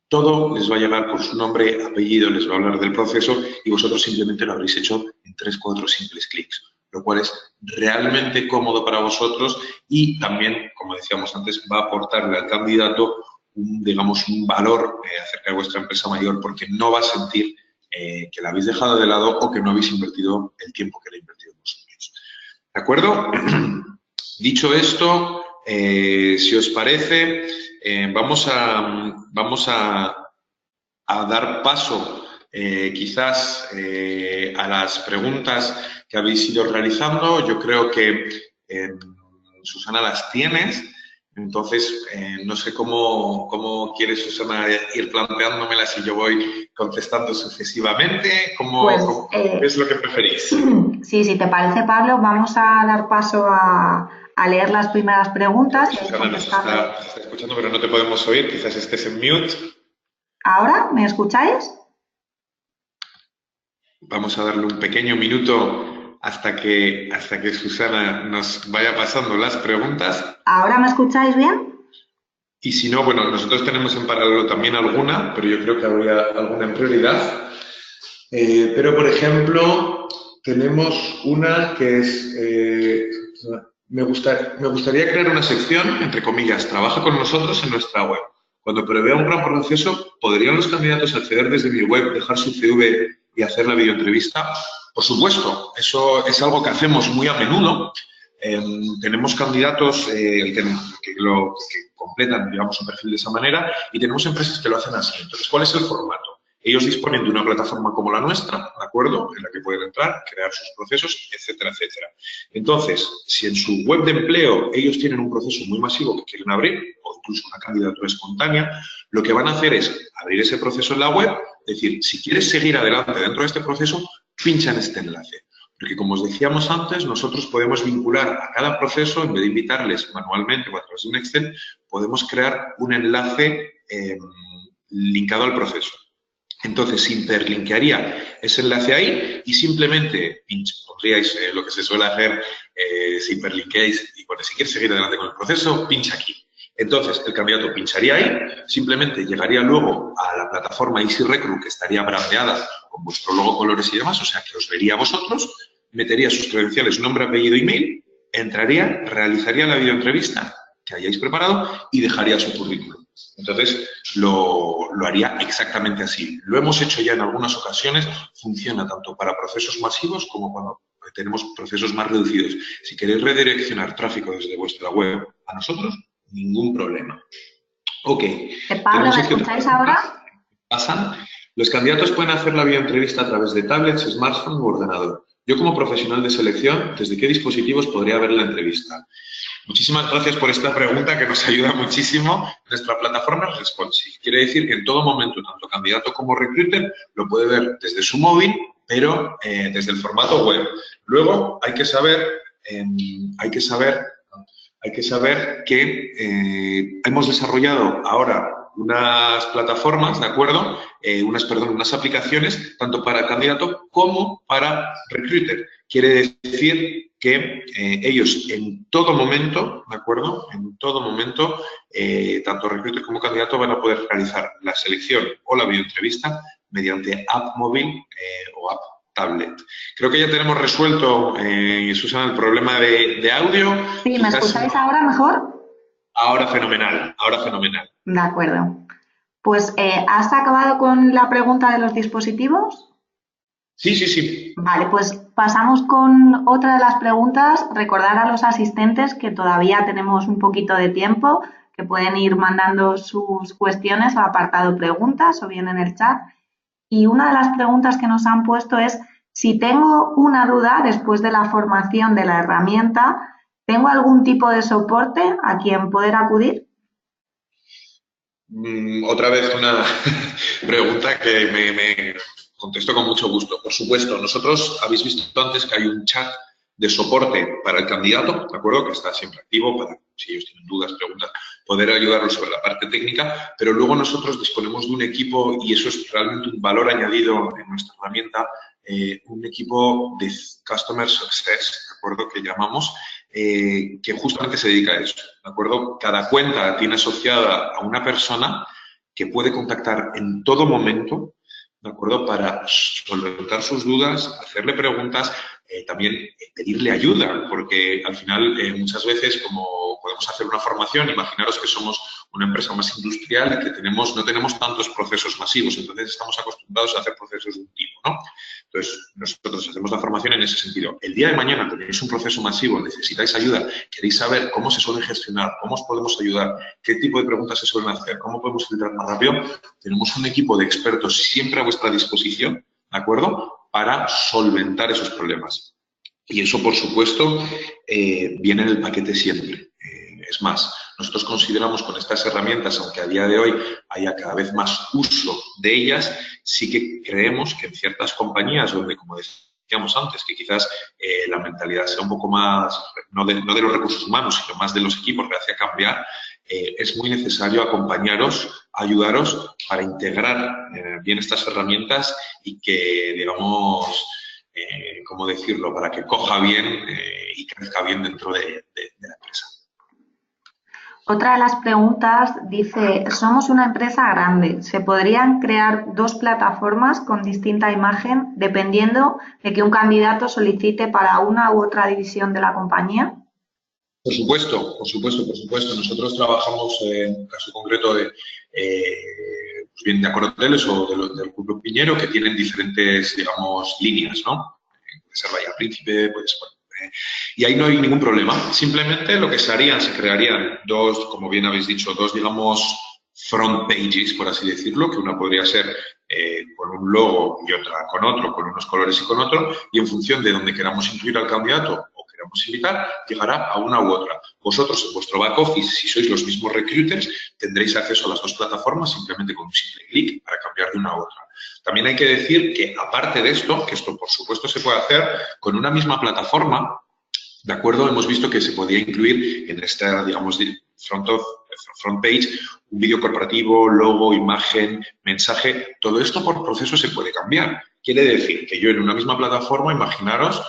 todo les va a llegar por su nombre, apellido, les va a hablar del proceso y vosotros simplemente lo habréis hecho en 3 o 4 simples clics, lo cual es realmente cómodo para vosotros y también, como decíamos antes, va a aportarle al candidato digamos, un valor acerca de vuestra empresa mayor porque no va a sentir que la habéis dejado de lado o que no habéis invertido el tiempo que le he invertido vosotros. ¿De acuerdo? Dicho esto, si os parece, vamos a dar paso quizás a las preguntas que habéis ido realizando. Yo creo que, Susana, las tienes. Entonces, no sé cómo quieres, Susana, ir planteándomelas y yo voy contestando sucesivamente. ¿Qué es lo que preferís? Sí, si te parece, Pablo, vamos a dar paso a leer las primeras preguntas. Susana nos está escuchando, pero no te podemos oír. Quizás estés en mute. ¿Ahora me escucháis? Vamos a darle un pequeño minuto hasta que Susana nos vaya pasando las preguntas. ¿Ahora me escucháis bien? Y si no, bueno, nosotros tenemos en paralelo también alguna, pero yo creo que habría alguna en prioridad. Pero, por ejemplo, tenemos una que es... me gustaría crear una sección, entre comillas, trabaja con nosotros en nuestra web. Cuando prevea un gran proceso, ¿podrían los candidatos acceder desde mi web, dejar su CV y hacer la videoentrevista? Por supuesto, eso es algo que hacemos muy a menudo. Tenemos candidatos que completan, digamos, un perfil de esa manera y tenemos empresas que lo hacen así. Entonces, ¿cuál es el formato? Ellos disponen de una plataforma como la nuestra, ¿de acuerdo? En la que pueden entrar, crear sus procesos, etcétera, etcétera. Entonces, si en su web de empleo ellos tienen un proceso muy masivo que quieren abrir, o incluso una candidatura espontánea, lo que van a hacer es abrir ese proceso en la web, decir, si quieres seguir adelante dentro de este proceso, pincha en este enlace. Porque, como os decíamos antes, nosotros podemos vincular a cada proceso, en vez de invitarles manualmente o a través de un Excel, podemos crear un enlace linkado al proceso. Entonces, se interlinkearía ese enlace ahí y simplemente pondríais lo que se suele hacer, si hiperlinkeáis y bueno, si quieres seguir adelante con el proceso, pincha aquí. Entonces, el candidato pincharía ahí, simplemente llegaría luego a la plataforma Easy Recruit, que estaría brandeada con vuestro logo, colores y demás, o sea, que os vería a vosotros, metería sus credenciales, nombre, apellido, email, entraría, realizaría la videoentrevista que hayáis preparado y dejaría su currículum. Entonces, lo haría exactamente así. Lo hemos hecho ya en algunas ocasiones, funciona tanto para procesos masivos como cuando tenemos procesos más reducidos. Si queréis redireccionar tráfico desde vuestra web a nosotros, ningún problema. Ok. Pablo, ¿me escucháis ahora? Pasan. Los candidatos pueden hacer la videoentrevista a través de tablets, smartphone u ordenador. Yo, como profesional de selección, ¿desde qué dispositivos podría ver la entrevista? Muchísimas gracias por esta pregunta que nos ayuda muchísimo. Nuestra plataforma es responsive. Quiere decir que en todo momento, tanto candidato como recruiter, lo puede ver desde su móvil, pero desde el formato web. Luego hay que saber que hemos desarrollado ahora unas plataformas, ¿de acuerdo? Unas aplicaciones, tanto para candidato como para recruiter. Quiere decir que ellos en todo momento, ¿de acuerdo? En todo momento, tanto recruiter como candidato van a poder realizar la selección o la videoentrevista mediante app móvil o app tablet. Creo que ya tenemos resuelto, Susana, el problema de audio. Sí, ¿me escucháis ahora mejor? Ahora fenomenal, ahora fenomenal. De acuerdo. Pues, ¿has acabado con la pregunta de los dispositivos? Sí, sí, sí. Vale, pues pasamos con otra de las preguntas. Recordar a los asistentes que todavía tenemos un poquito de tiempo, que pueden ir mandando sus cuestiones al apartado preguntas o bien en el chat. Y una de las preguntas que nos han puesto es, si tengo una duda después de la formación de la herramienta, ¿tengo algún tipo de soporte a quien poder acudir? Otra vez una pregunta que me contesto con mucho gusto. Por supuesto, nosotros habéis visto antes que hay un chat de soporte para el candidato, ¿de acuerdo? Que está siempre activo para, si ellos tienen dudas, preguntas, poder ayudarlos sobre la parte técnica, pero luego nosotros disponemos de un equipo, y eso es realmente un valor añadido en nuestra herramienta, un equipo de Customer Success, ¿de acuerdo? Que llamamos, que justamente se dedica a eso, ¿de acuerdo? Cada cuenta tiene asociada a una persona que puede contactar en todo momento, ¿de acuerdo? Para solventar sus dudas, hacerle preguntas, también pedirle ayuda, porque al final muchas veces, como podemos hacer una formación, imaginaros que somos una empresa más industrial y que no tenemos tantos procesos masivos, entonces estamos acostumbrados a hacer procesos de un tipo, ¿no? Entonces, nosotros hacemos la formación en ese sentido. El día de mañana tenéis un proceso masivo, necesitáis ayuda, queréis saber cómo se suelen gestionar, cómo os podemos ayudar, qué tipo de preguntas se suelen hacer, cómo podemos filtrar más rápido, tenemos un equipo de expertos siempre a vuestra disposición, ¿de acuerdo?, para solventar esos problemas. Y eso, por supuesto, viene en el paquete siempre. Es más, nosotros consideramos con estas herramientas, aunque a día de hoy haya cada vez más uso de ellas, sí que creemos que en ciertas compañías donde, como decíamos antes, que quizás la mentalidad sea un poco más, no de los recursos humanos, sino más de los equipos que hace cambiar, es muy necesario acompañaros, ayudaros para integrar bien estas herramientas y que, digamos, ¿cómo decirlo?, para que coja bien y crezca bien dentro de la empresa. Otra de las preguntas dice, somos una empresa grande, ¿se podrían crear dos plataformas con distinta imagen dependiendo de que un candidato solicite para una u otra división de la compañía? Por supuesto, por supuesto, por supuesto. Nosotros trabajamos en un caso concreto de, pues bien, de Acoroteles o del Grupo Piñero, que tienen diferentes, digamos, líneas, ¿no? Puede ser Bahía Príncipe, pues, bueno, y ahí no hay ningún problema. Simplemente lo que se crearían dos, como bien habéis dicho, dos, digamos, front pages, por así decirlo, que una podría ser con un logo y otra con otro, con unos colores y con otro, y en función de donde queramos incluir al candidato o queramos invitar, llegará a una u otra. Vosotros, en vuestro back office, si sois los mismos recruiters, tendréis acceso a las dos plataformas simplemente con un simple clic para cambiar de una a otra. También hay que decir que, aparte de esto, que esto por supuesto se puede hacer con una misma plataforma, ¿de acuerdo? Hemos visto que se podía incluir en esta, digamos, front page, un vídeo corporativo, logo, imagen, mensaje. Todo esto por proceso se puede cambiar. Quiere decir que yo en una misma plataforma, imaginaros,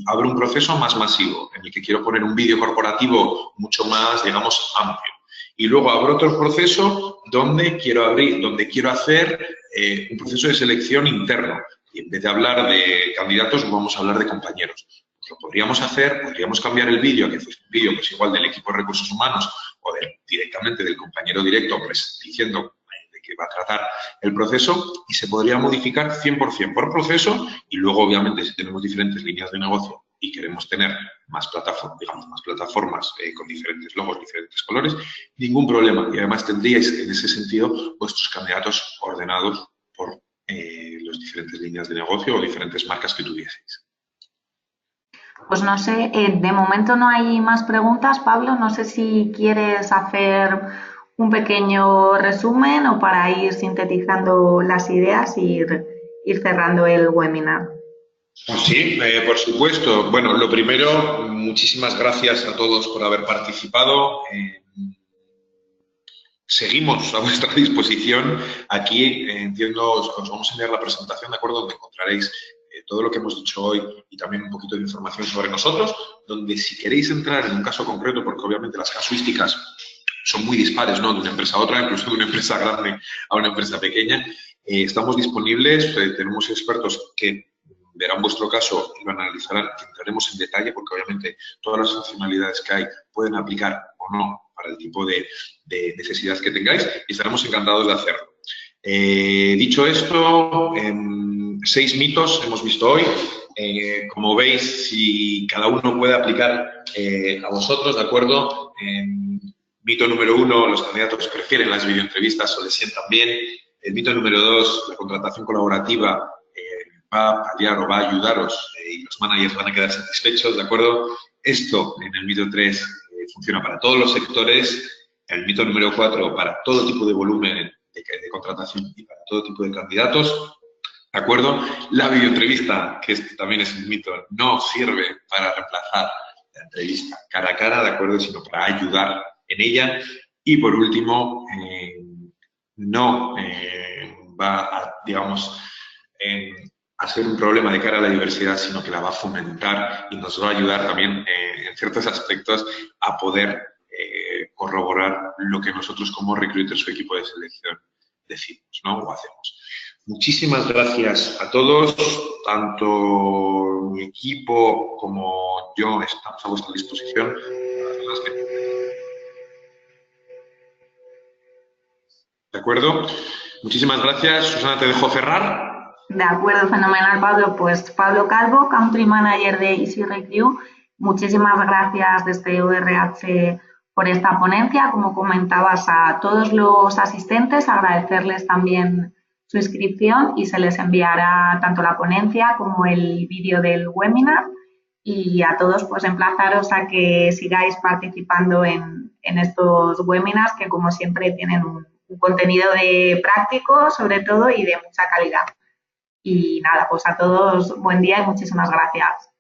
abro un proceso más masivo, en el que quiero poner un vídeo corporativo mucho más, digamos, amplio. Y luego abro otro proceso donde quiero hacer un proceso de selección interno. Y en vez de hablar de candidatos, vamos a hablar de compañeros. Lo podríamos hacer, podríamos cambiar el vídeo, que fuese un vídeo pues igual del equipo de recursos humanos o directamente del compañero directo, pues diciendo de qué va a tratar el proceso, y se podría modificar 100% por proceso. Y luego, obviamente, si tenemos diferentes líneas de negocio y queremos tener más plataformas, digamos, más plataformas con diferentes logos, diferentes colores, ningún problema. Y además tendríais en ese sentido vuestros candidatos ordenados por las diferentes líneas de negocio o diferentes marcas que tuvieseis. Pues no sé, de momento no hay más preguntas, Pablo. No sé si quieres hacer un pequeño resumen o para ir sintetizando las ideas e ir cerrando el webinar. Sí, por supuesto. Bueno, lo primero, muchísimas gracias a todos por haber participado. Seguimos a vuestra disposición. Aquí, entiendo, os vamos a enviar la presentación, ¿de acuerdo?, donde encontraréis todo lo que hemos dicho hoy y también un poquito de información sobre nosotros, donde si queréis entrar en un caso concreto, porque obviamente las casuísticas son muy dispares, ¿no?, de una empresa a otra, incluso de una empresa grande a una empresa pequeña, estamos disponibles, tenemos expertos que verán vuestro caso y lo analizarán, entraremos en detalle, porque obviamente todas las funcionalidades que hay pueden aplicar o no para el tipo de necesidades que tengáis, y estaremos encantados de hacerlo. Dicho esto, 6 mitos hemos visto hoy. Como veis, si cada uno puede aplicar a vosotros, ¿de acuerdo? Mito número 1, los candidatos prefieren las videoentrevistas o les sientan bien. El mito número 2, la contratación colaborativa va a paliar o va a ayudaros y los managers van a quedar satisfechos, ¿de acuerdo? Esto, en el mito 3, funciona para todos los sectores. El mito número 4, para todo tipo de volumen de contratación y para todo tipo de candidatos, ¿de acuerdo? La videoentrevista, que también es un mito, no sirve para reemplazar la entrevista cara a cara, ¿de acuerdo?, sino para ayudar en ella. Y por último, no va a, digamos, a ser un problema de cara a la diversidad, sino que la va a fomentar y nos va a ayudar también en ciertos aspectos a poder corroborar lo que nosotros como recruiters o equipo de selección decimos, ¿no?, o hacemos. Muchísimas gracias a todos, tanto mi equipo como yo estamos a vuestra disposición. ¿De acuerdo? Muchísimas gracias. Susana, te dejo cerrar. De acuerdo, fenomenal, Pablo. Pues Pablo Calvo, Country Manager de Easy Recruit, muchísimas gracias desde ORH por esta ponencia. Como comentabas, a todos los asistentes, agradecerles también su inscripción y se les enviará tanto la ponencia como el vídeo del webinar. Y a todos, pues emplazaros a que sigáis participando en estos webinars que, como siempre, tienen un contenido práctico, sobre todo, y de mucha calidad. Y nada, pues a todos buen día y muchísimas gracias.